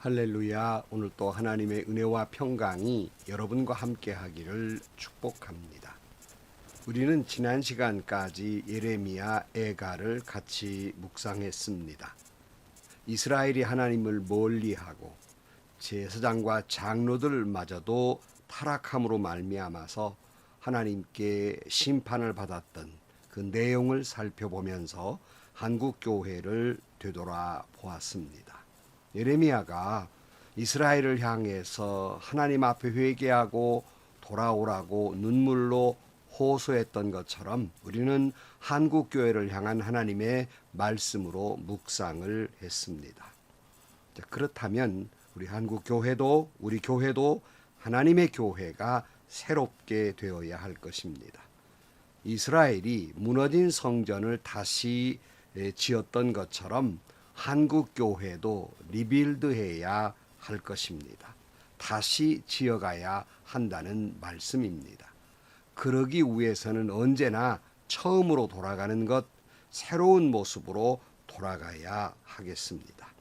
할렐루야. 오늘 또 하나님의 은혜와 평강이 여러분과 함께 하기를 축복합니다. 우리는 지난 시간까지 예레미야 애가를 같이 묵상했습니다. 이스라엘이 하나님을 멀리하고 제사장과 장로들마저도 타락함으로 말미암아서 하나님께 심판을 받았던 그 내용을 살펴보면서 한국 교회를 되돌아 보았습니다. 예레미야가 이스라엘을 향해서 하나님 앞에 회개하고 돌아오라고 눈물로 호소했던 것처럼 우리는 한국 교회를 향한 하나님의 말씀으로 묵상을 했습니다. 그렇다면 우리 한국 교회도 우리 교회도 하나님의 교회가 새롭게 되어야 할 것입니다. 이스라엘이 무너진 성전을 다시 지었던 것처럼 한국 교회도 리빌드해야 할 것입니다. 다시 지어가야 한다는 말씀입니다. 그러기 위해서는 언제나 처음으로 돌아가는 것, 새로운 모습으로 돌아가야 하겠습니다.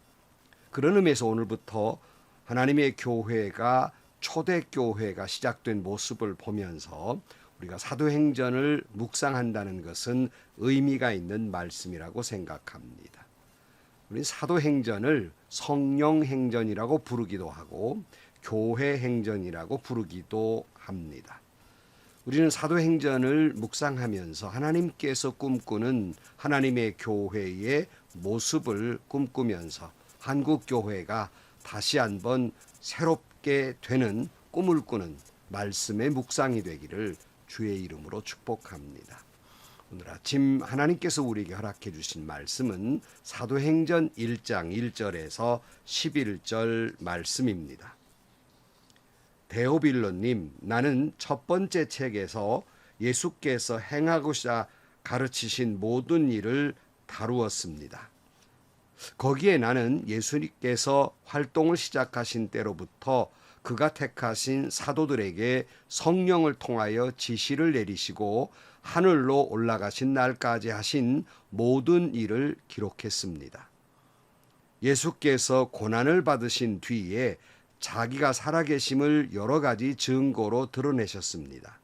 그런 의미에서 오늘부터 하나님의 교회가 초대교회가 시작된 모습을 보면서 우리가 사도행전을 묵상한다는 것은 의미가 있는 말씀이라고 생각합니다. 우리는 사도행전을 성령행전이라고 부르기도 하고 교회행전이라고 부르기도 합니다. 우리는 사도행전을 묵상하면서 하나님께서 꿈꾸는 하나님의 교회의 모습을 꿈꾸면서 한국 교회가 다시 한번 새롭게 되는 꿈을 꾸는 말씀의 묵상이 되기를 주의 이름으로 축복합니다. 오늘 아침 하나님께서 우리에게 허락해 주신 말씀은 사도행전 1장 1절에서 11절 말씀입니다. 데오빌로님, 나는 첫 번째 책에서 예수께서 행하고자 가르치신 모든 일을 다루었습니다. 거기에 나는 예수님께서 활동을 시작하신 때로부터 그가 택하신 사도들에게 성령을 통하여 지시를 내리시고 하늘로 올라가신 날까지 하신 모든 일을 기록했습니다. 예수께서 고난을 받으신 뒤에 자기가 살아계심을 여러 가지 증거로 드러내셨습니다.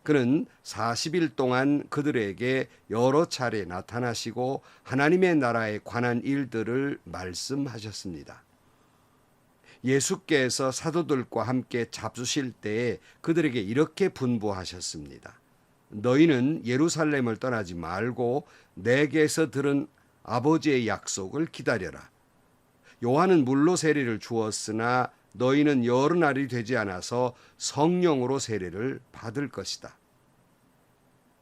그는 40일 동안 그들에게 여러 차례 나타나시고 하나님의 나라에 관한 일들을 말씀하셨습니다. 예수께서 사도들과 함께 잡수실 때에 그들에게 이렇게 분부하셨습니다. 너희는 예루살렘을 떠나지 말고 내게서 들은 아버지의 약속을 기다려라. 요한은 물로 세례를 주었으나 너희는 여러 날이 되지 않아서 성령으로 세례를 받을 것이다.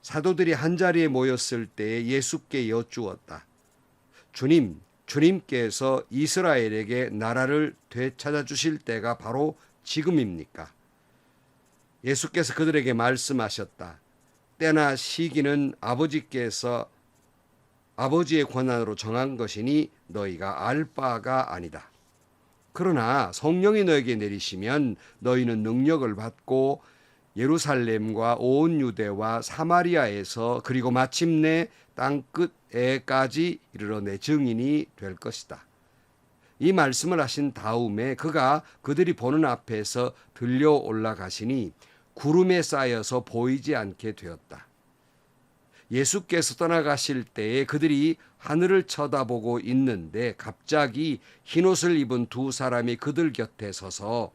사도들이 한자리에 모였을 때에 예수께 여쭈었다. 주님께서 이스라엘에게 나라를 되찾아 주실 때가 바로 지금입니까? 예수께서 그들에게 말씀하셨다. 때나 시기는 아버지께서 아버지의 권한으로 정한 것이니 너희가 알 바가 아니다. 그러나 성령이 너에게 내리시면 너희는 능력을 받고 예루살렘과 온 유대와 사마리아에서 그리고 마침내 땅 끝에까지 이르러 내 증인이 될 것이다. 이 말씀을 하신 다음에 그가 그들이 보는 앞에서 들려 올라가시니 구름에 쌓여서 보이지 않게 되었다. 예수께서 떠나가실 때에 그들이 하늘을 쳐다보고 있는데 갑자기 흰옷을 입은 두 사람이 그들 곁에 서서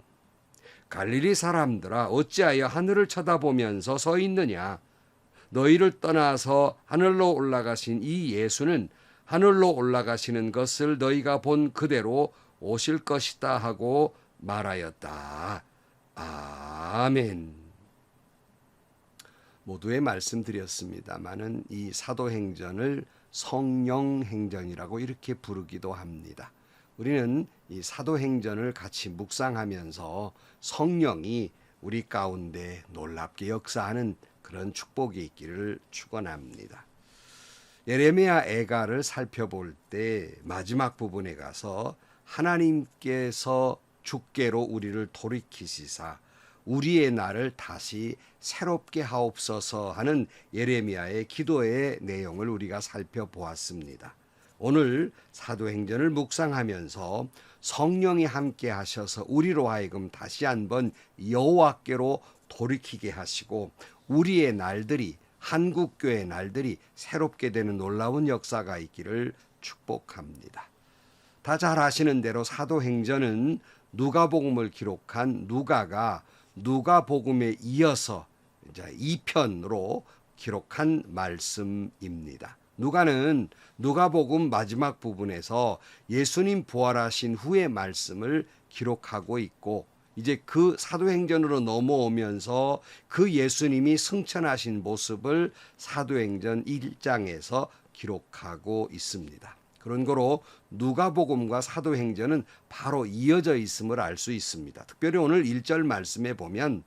갈릴리 사람들아 어찌하여 하늘을 쳐다보면서 서 있느냐? 너희를 떠나서 하늘로 올라가신 이 예수는 하늘로 올라가시는 것을 너희가 본 그대로 오실 것이다 하고 말하였다. 아멘. 모두에 말씀드렸습니다마는 이 사도행전을 성령행전이라고 이렇게 부르기도 합니다. 우리는 이 사도행전을 같이 묵상하면서 성령이 우리 가운데 놀랍게 역사하는 그런 축복이 있기를 축원합니다. 예레미야 애가를 살펴볼 때 마지막 부분에 가서 하나님께서 주께로 우리를 돌이키시사 우리의 날을 다시 새롭게 하옵소서 하는 예레미야의 기도의 내용을 우리가 살펴보았습니다. 오늘 사도행전을 묵상하면서 성령이 함께 하셔서 우리로 하여금 다시 한번 여호와께로 돌이키게 하시고 우리의 날들이 한국교회의 날들이 새롭게 되는 놀라운 역사가 있기를 축복합니다. 다 잘 아시는 대로 사도행전은 누가복음을 기록한 누가가 누가복음에 이어서 이제 2편으로 기록한 말씀입니다. 누가는 누가복음 마지막 부분에서 예수님 부활하신 후의 말씀을 기록하고 있고 이제 그 사도행전으로 넘어오면서 그 예수님이 승천하신 모습을 사도행전 1장에서 기록하고 있습니다. 그런 거로 누가복음과 사도행전은 바로 이어져 있음을 알 수 있습니다. 특별히 오늘 1절 말씀에 보면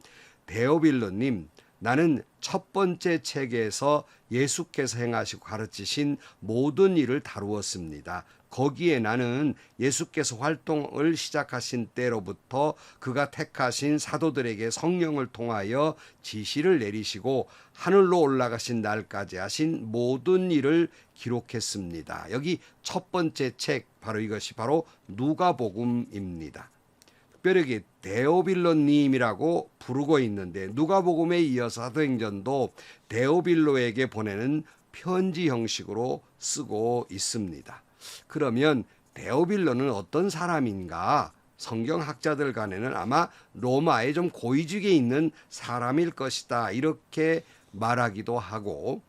데오빌로님, 나는 첫 번째 책에서 예수께서 행하시고 가르치신 모든 일을 다루었습니다. 거기에 나는 예수께서 활동을 시작하신 때로부터 그가 택하신 사도들에게 성령을 통하여 지시를 내리시고 하늘로 올라가신 날까지 하신 모든 일을 기록했습니다. 여기 첫 번째 책, 바로 이것이 바로 누가복음입니다. 특별히 데오빌로님이라고 부르고 있는데 누가복음에 이어서 사도행전도 데오빌로에게 보내는 편지 형식으로 쓰고 있습니다. 그러면 데오빌로는 어떤 사람인가? 성경학자들 간에는 아마 로마에 좀 고위직에 있는 사람일 것이다 이렇게 말하기도 하고,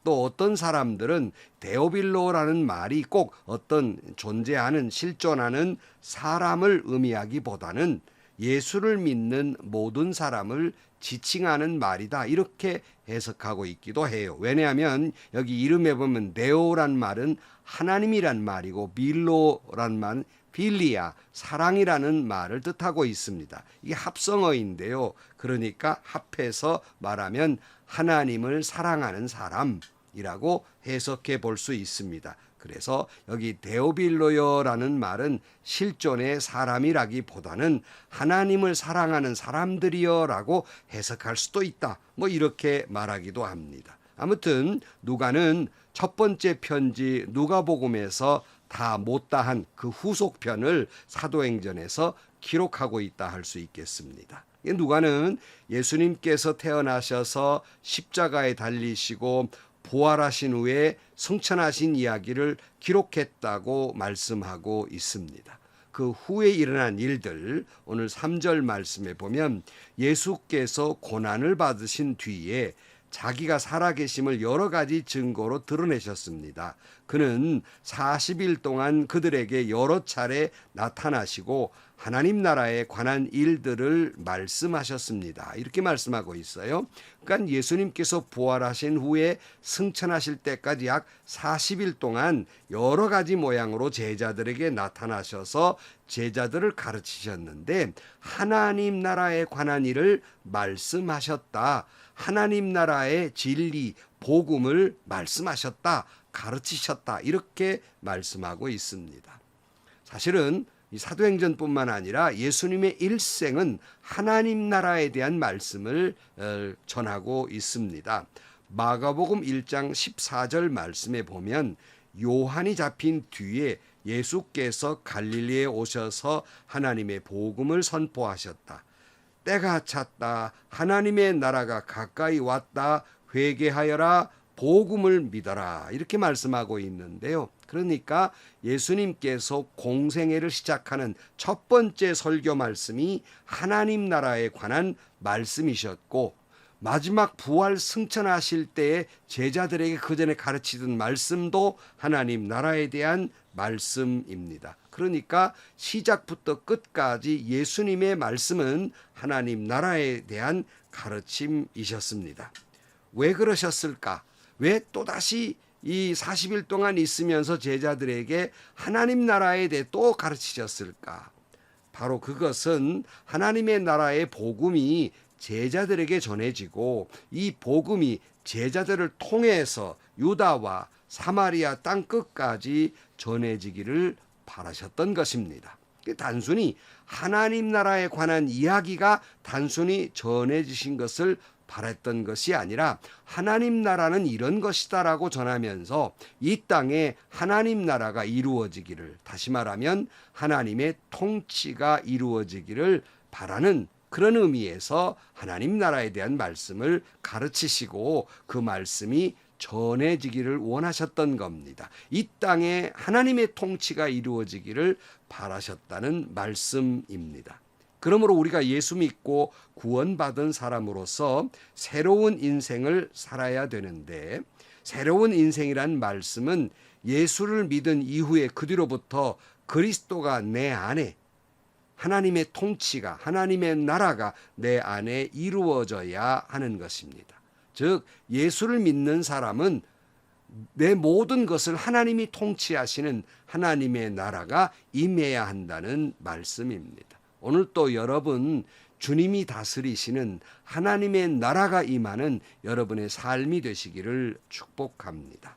또 어떤 사람들은 데오빌로라는 말이 꼭 어떤 존재하는 실존하는 사람을 의미하기보다는 예수를 믿는 모든 사람을 지칭하는 말이다 이렇게 해석하고 있기도 해요. 왜냐하면 여기 이름에 보면 데오란 말은 하나님이란 말이고 빌로란 말은 빌리아, 사랑이라는 말을 뜻하고 있습니다. 이게 합성어인데요. 그러니까 합해서 말하면 하나님을 사랑하는 사람이라고 해석해 볼 수 있습니다. 그래서 여기 데오빌로여라는 말은 실존의 사람이라기보다는 하나님을 사랑하는 사람들이여라고 해석할 수도 있다. 뭐 이렇게 말하기도 합니다. 아무튼 누가는 첫 번째 편지 누가복음에서 다 못다한 그 후속편을 사도행전에서 기록하고 있다 할 수 있겠습니다. 누가는 예수님께서 태어나셔서 십자가에 달리시고 부활하신 후에 승천하신 이야기를 기록했다고 말씀하고 있습니다. 그 후에 일어난 일들, 오늘 3절 말씀에 보면 예수께서 고난을 받으신 뒤에 자기가 살아계심을 여러 가지 증거로 드러내셨습니다. 그는 40일 동안 그들에게 여러 차례 나타나시고 하나님 나라에 관한 일들을 말씀하셨습니다. 이렇게 말씀하고 있어요. 그러니까 예수님께서 부활하신 후에 승천하실 때까지 약 40일 동안 여러 가지 모양으로 제자들에게 나타나셔서 제자들을 가르치셨는데 하나님 나라에 관한 일을 말씀하셨다. 하나님 나라의 진리, 복음을 말씀하셨다, 가르치셨다 이렇게 말씀하고 있습니다. 사실은 이 사도행전뿐만 아니라 예수님의 일생은 하나님 나라에 대한 말씀을 전하고 있습니다. 마가복음 1장 14절 말씀에 보면 요한이 잡힌 뒤에 예수께서 갈릴리에 오셔서 하나님의 복음을 선포하셨다. 때가 찼다. 하나님의 나라가 가까이 왔다. 회개하여라. 복음을 믿어라. 이렇게 말씀하고 있는데요. 그러니까 예수님께서 공생애를 시작하는 첫 번째 설교 말씀이 하나님 나라에 관한 말씀이셨고, 마지막 부활 승천하실 때에 제자들에게 그 전에 가르치던 말씀도 하나님 나라에 대한 말씀입니다. 그러니까 시작부터 끝까지 예수님의 말씀은 하나님 나라에 대한 가르침이셨습니다. 왜 그러셨을까? 왜 또다시 이 40일 동안 있으면서 제자들에게 하나님 나라에 대해 또 가르치셨을까? 바로 그것은 하나님의 나라의 복음이 제자들에게 전해지고 이 복음이 제자들을 통해서 유다와 사마리아 땅 끝까지 전해지기를 바라셨던 것입니다. 단순히 하나님 나라에 관한 이야기가 단순히 전해지신 것을 바랬던 것이 아니라 하나님 나라는 이런 것이다라고 전하면서 이 땅에 하나님 나라가 이루어지기를, 다시 말하면 하나님의 통치가 이루어지기를 바라는 그런 의미에서 하나님 나라에 대한 말씀을 가르치시고 그 말씀이 전해지기를 원하셨던 겁니다. 이 땅에 하나님의 통치가 이루어지기를 바라셨다는 말씀입니다. 그러므로 우리가 예수 믿고 구원받은 사람으로서 새로운 인생을 살아야 되는데, 새로운 인생이란 말씀은 예수를 믿은 이후에 그 뒤로부터 그리스도가 내 안에, 하나님의 통치가, 하나님의 나라가 내 안에 이루어져야 하는 것입니다. 즉 예수를 믿는 사람은 내 모든 것을 하나님이 통치하시는 하나님의 나라가 임해야 한다는 말씀입니다. 오늘 또 여러분, 주님이 다스리시는 하나님의 나라가 임하는 여러분의 삶이 되시기를 축복합니다.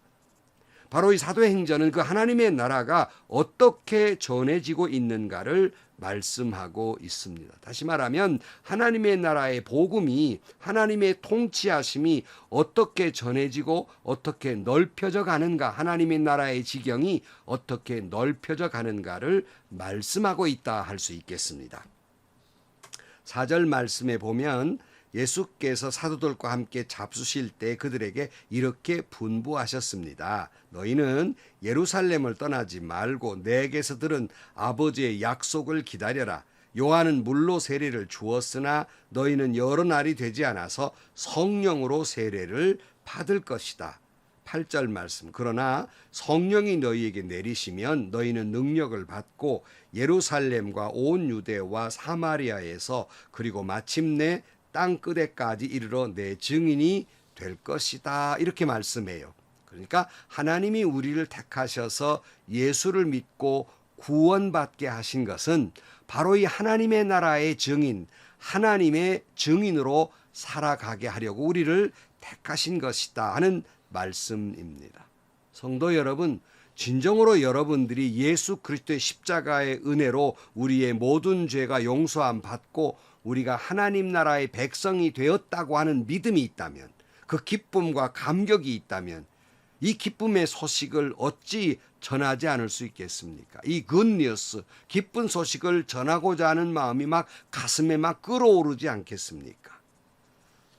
바로 이 사도행전은 그 하나님의 나라가 어떻게 전해지고 있는가를 말씀하고 있습니다. 다시 말하면 하나님의 나라의 복음이, 하나님의 통치하심이 어떻게 전해지고 어떻게 넓혀져 가는가, 하나님의 나라의 지경이 어떻게 넓혀져 가는가를 말씀하고 있다 할 수 있겠습니다. 4절 말씀에 보면 예수께서 사도들과 함께 잡수실 때 그들에게 이렇게 분부하셨습니다. 너희는 예루살렘을 떠나지 말고 내게서 들은 아버지의 약속을 기다려라. 요한은 물로 세례를 주었으나 너희는 여러 날이 되지 않아서 성령으로 세례를 받을 것이다. 8절 말씀. 그러나 성령이 너희에게 내리시면 너희는 능력을 받고 예루살렘과 온 유대와 사마리아에서 그리고 마침내 땅 끝에까지 이르러 내 증인이 될 것이다. 이렇게 말씀해요. 그러니까 하나님이 우리를 택하셔서 예수를 믿고 구원받게 하신 것은 바로 이 하나님의 나라의 증인, 하나님의 증인으로 살아가게 하려고 우리를 택하신 것이다 하는 말씀입니다. 성도 여러분, 진정으로 여러분들이 예수 그리스도의 십자가의 은혜로 우리의 모든 죄가 용서함 받고 우리가 하나님 나라의 백성이 되었다고 하는 믿음이 있다면, 그 기쁨과 감격이 있다면 이 기쁨의 소식을 어찌 전하지 않을 수 있겠습니까? 이 굿뉴스, 기쁜 소식을 전하고자 하는 마음이 막 가슴에 막 끓어오르지 않겠습니까?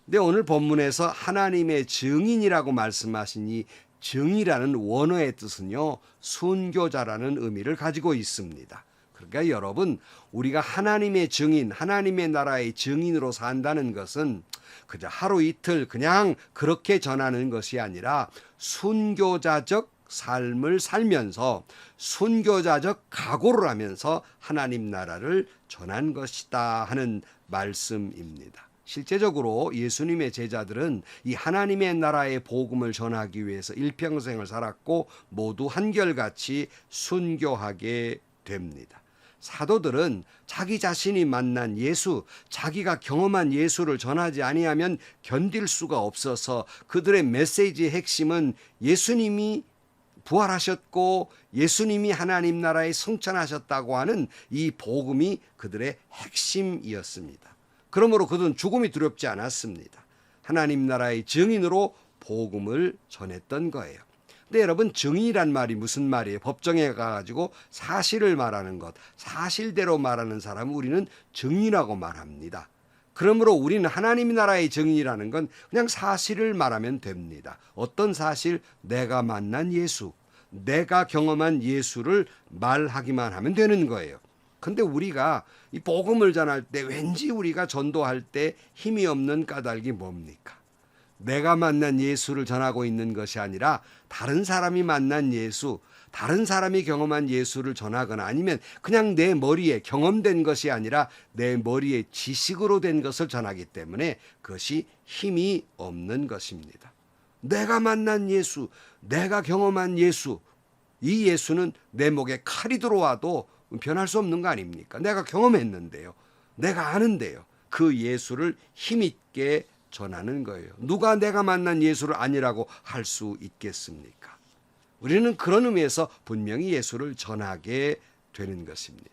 근데 오늘 본문에서 하나님의 증인이라고 말씀하신 이 증이라는 원어의 뜻은요, 순교자라는 의미를 가지고 있습니다. 그러니까 여러분, 우리가 하나님의 증인, 하나님의 나라의 증인으로 산다는 것은 그저 하루 이틀 그냥 그렇게 전하는 것이 아니라 순교자적 삶을 살면서 순교자적 각오를 하면서 하나님 나라를 전한 것이다 하는 말씀입니다. 실제적으로 예수님의 제자들은 이 하나님의 나라의 복음을 전하기 위해서 일평생을 살았고 모두 한결같이 순교하게 됩니다. 사도들은 자기 자신이 만난 예수, 자기가 경험한 예수를 전하지 아니하면 견딜 수가 없어서 그들의 메시지의 핵심은 예수님이 부활하셨고 예수님이 하나님 나라에 승천하셨다고 하는 이 복음이 그들의 핵심이었습니다. 그러므로 그들은 죽음이 두렵지 않았습니다. 하나님 나라의 증인으로 복음을 전했던 거예요. 근데 여러분, 증인이란 말이 무슨 말이에요? 법정에 가가지고 사실을 말하는 것, 사실대로 말하는 사람은 우리는 증인이라고 말합니다. 그러므로 우리는 하나님 나라의 증인이라는 건 그냥 사실을 말하면 됩니다. 어떤 사실? 내가 만난 예수, 내가 경험한 예수를 말하기만 하면 되는 거예요. 근데 우리가 이 복음을 전할 때 왠지 우리가 전도할 때 힘이 없는 까닭이 뭡니까? 내가 만난 예수를 전하고 있는 것이 아니라 다른 사람이 만난 예수, 다른 사람이 경험한 예수를 전하거나 아니면 그냥 내 머리에 경험된 것이 아니라 내 머리에 지식으로 된 것을 전하기 때문에 그것이 힘이 없는 것입니다. 내가 만난 예수, 내가 경험한 예수, 이 예수는 내 목에 칼이 들어와도 변할 수 없는 거 아닙니까? 내가 경험했는데요. 내가 아는데요. 그 예수를 힘있게 전하는 거예요. 누가 내가 만난 예수를 아니라고 할 수 있겠습니까? 우리는 그런 의미에서 분명히 예수를 전하게 되는 것입니다.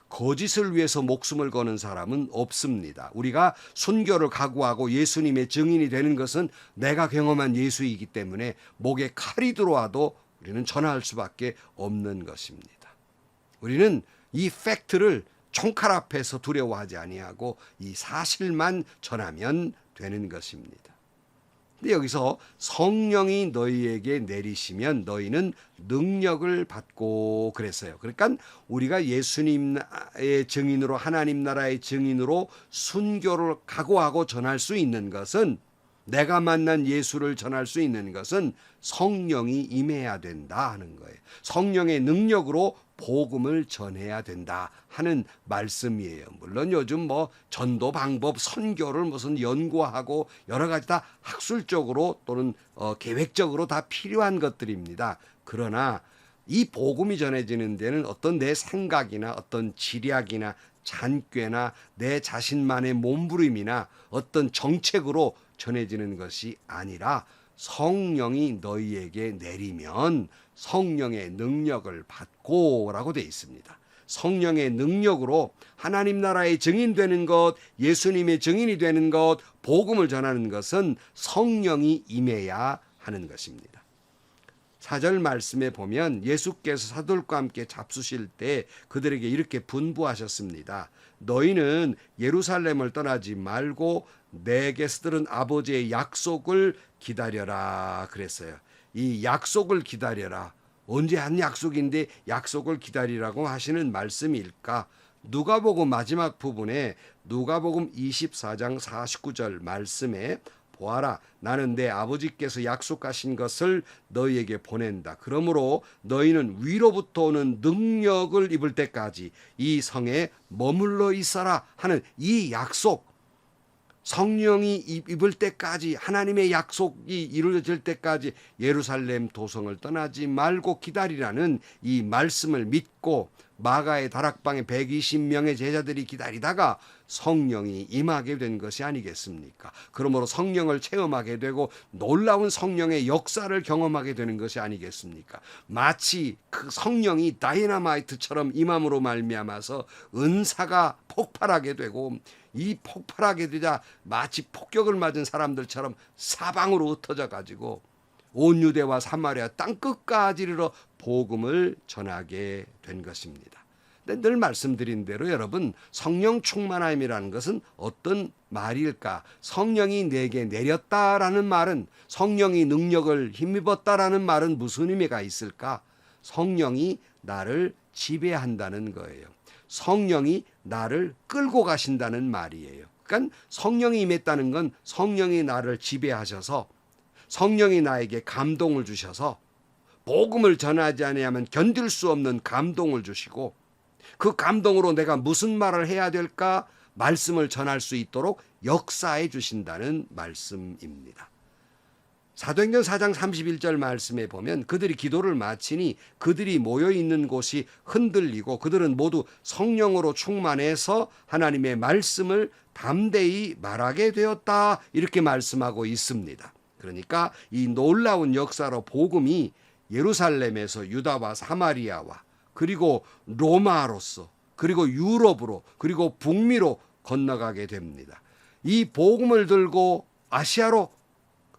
거짓을 위해서 목숨을 거는 사람은 없습니다. 우리가 순교를 각오하고 예수님의 증인이 되는 것은 내가 경험한 예수이기 때문에 목에 칼이 들어와도 우리는 전할 수밖에 없는 것입니다. 우리는 이 팩트를 총칼 앞에서 두려워하지 아니하고 이 사실만 전하면 되는 것입니다. 근데 여기서 성령이 너희에게 내리시면 너희는 능력을 받고 그랬어요. 그러니까 우리가 예수님의 증인으로, 하나님 나라의 증인으로 순교를 각오하고 전할 수 있는 것은, 내가 만난 예수를 전할 수 있는 것은 성령이 임해야 된다 하는 거예요. 성령의 능력으로 복음을 전해야 된다 하는 말씀이에요. 물론 요즘 뭐 전도 방법, 선교를 무슨 연구하고 여러 가지 다 학술적으로 또는 계획적으로 다 필요한 것들입니다. 그러나 이 복음이 전해지는 데는 어떤 내 생각이나 어떤 지략이나 잔꾀나 내 자신만의 몸부림이나 어떤 정책으로 전해지는 것이 아니라 성령이 너희에게 내리면 성령의 능력을 받고 라고 되어 있습니다. 성령의 능력으로 하나님 나라의 증인되는 것, 예수님의 증인이 되는 것, 복음을 전하는 것은 성령이 임해야 하는 것입니다. 4절 말씀에 보면 예수께서 사도들과 함께 잡수실 때 그들에게 이렇게 분부하셨습니다. 너희는 예루살렘을 떠나지 말고 내게서 들은 아버지의 약속을 기다려라 그랬어요. 이 약속을 기다려라. 언제 한 약속인데 약속을 기다리라고 하시는 말씀일까? 누가복음 마지막 부분에 누가복음 24장 49절 말씀에 보아라, 나는 내 아버지께서 약속하신 것을 너희에게 보낸다. 그러므로 너희는 위로부터 오는 능력을 입을 때까지 이 성에 머물러 있어라 하는 이 약속, 성령이 입을 때까지, 하나님의 약속이 이루어질 때까지 예루살렘 도성을 떠나지 말고 기다리라는 이 말씀을 믿고 마가의 다락방에 120명의 제자들이 기다리다가 성령이 임하게 된 것이 아니겠습니까? 그러므로 성령을 체험하게 되고 놀라운 성령의 역사를 경험하게 되는 것이 아니겠습니까? 마치 그 성령이 다이너마이트처럼 임함으로 말미암아서 은사가 폭발하게 되고, 이 폭발하게 되자 마치 폭격을 맞은 사람들처럼 사방으로 흩어져 가지고 온 유대와 사마리아 땅끝까지 이르러 복음을 전하게 된 것입니다. 근데 늘 말씀드린 대로 여러분, 성령 충만함이라는 것은 어떤 말일까? 성령이 내게 내렸다라는 말은, 성령이 능력을 힘입었다라는 말은 무슨 의미가 있을까? 성령이 나를 지배한다는 거예요. 성령이 나를 끌고 가신다는 말이에요. 그러니까 성령이 임했다는 건 성령이 나를 지배하셔서, 성령이 나에게 감동을 주셔서 복음을 전하지 아니하면 견딜 수 없는 감동을 주시고, 그 감동으로 내가 무슨 말을 해야 될까 말씀을 전할 수 있도록 역사해 주신다는 말씀입니다. 사도행전 4장 31절 말씀에 보면 그들이 기도를 마치니 그들이 모여있는 곳이 흔들리고 그들은 모두 성령으로 충만해서 하나님의 말씀을 담대히 말하게 되었다, 이렇게 말씀하고 있습니다. 그러니까 이 놀라운 역사로 복음이 예루살렘에서 유다와 사마리아와 그리고 로마로서 그리고 유럽으로 그리고 북미로 건너가게 됩니다. 이 복음을 들고 아시아로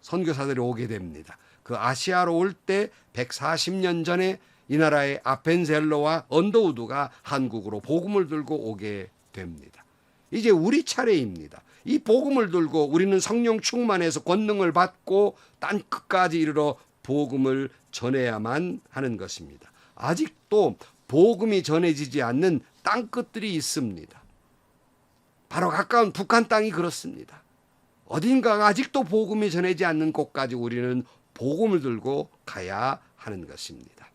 선교사들이 오게 됩니다. 그 아시아로 올 때 140년 전에 이 나라의 아펜셀로와 언더우드가 한국으로 복음을 들고 오게 됩니다. 이제 우리 차례입니다. 이 복음을 들고 우리는 성령 충만해서 권능을 받고 땅 끝까지 이르러 복음을 전해야만 하는 것입니다. 아직도 복음이 전해지지 않는 땅 끝들이 있습니다. 바로 가까운 북한 땅이 그렇습니다. 어딘가 아직도 복음이 전해지지 않는 곳까지 우리는 복음을 들고 가야 하는 것입니다.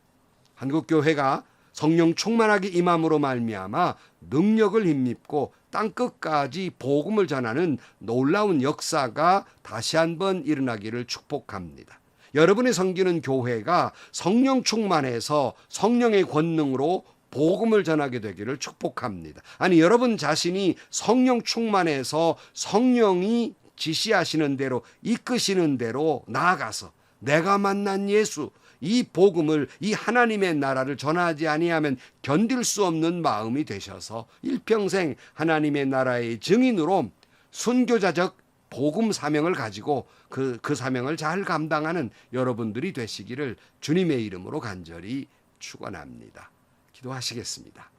한국교회가 성령 충만하게 임함으로 말미암아 능력을 힘입고 땅끝까지 복음을 전하는 놀라운 역사가 다시 한번 일어나기를 축복합니다. 여러분의 섬기는 교회가 성령 충만해서 성령의 권능으로 복음을 전하게 되기를 축복합니다. 아니, 여러분 자신이 성령 충만해서 성령이 지시하시는 대로, 이끄시는 대로 나아가서 내가 만난 예수, 이 복음을, 이 하나님의 나라를 전하지 아니하면 견딜 수 없는 마음이 되셔서 일평생 하나님의 나라의 증인으로 순교자적 복음 사명을 가지고 그 사명을 잘 감당하는 여러분들이 되시기를 주님의 이름으로 간절히 축원합니다. 기도하시겠습니다.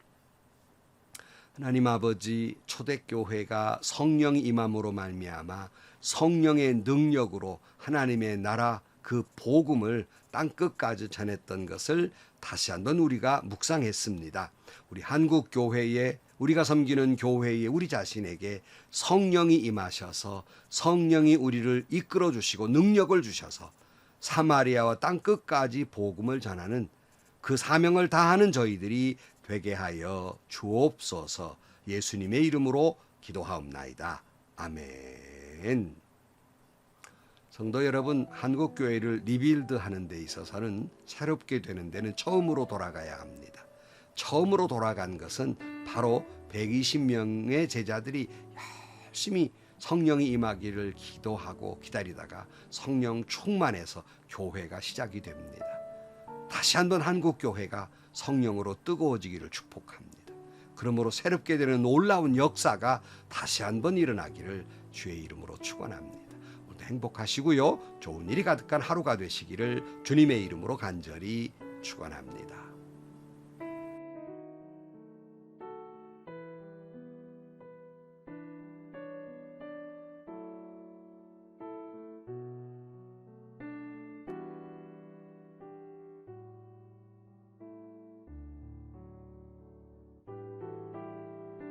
하나님 아버지, 초대교회가 성령이 임함으로 말미암아 성령의 능력으로 하나님의 나라 그 복음을 땅끝까지 전했던 것을 다시 한번 우리가 묵상했습니다. 우리 한국 교회에, 우리가 섬기는 교회에, 우리 자신에게 성령이 임하셔서 성령이 우리를 이끌어 주시고 능력을 주셔서 사마리아와 땅끝까지 복음을 전하는 그 사명을 다하는 저희들이 되게 하여 주옵소서. 예수님의 이름으로 기도하옵나이다. 아멘. 성도 여러분, 한국교회를 리빌드하는 데 있어서는 새롭게 되는 데는 처음으로 돌아가야 합니다. 처음으로 돌아간 것은 바로 120명의 제자들이 열심히 성령이 임하기를 기도하고 기다리다가 성령 충만해서 교회가 시작이 됩니다. 다시 한번 한국교회가 성령으로 뜨거워지기를 축복합니다. 그러므로 새롭게 되는 놀라운 역사가 다시 한번 일어나기를 주의 이름으로 축원합니다. 오늘도 행복하시고요. 좋은 일이 가득한 하루가 되시기를 주님의 이름으로 간절히 축원합니다.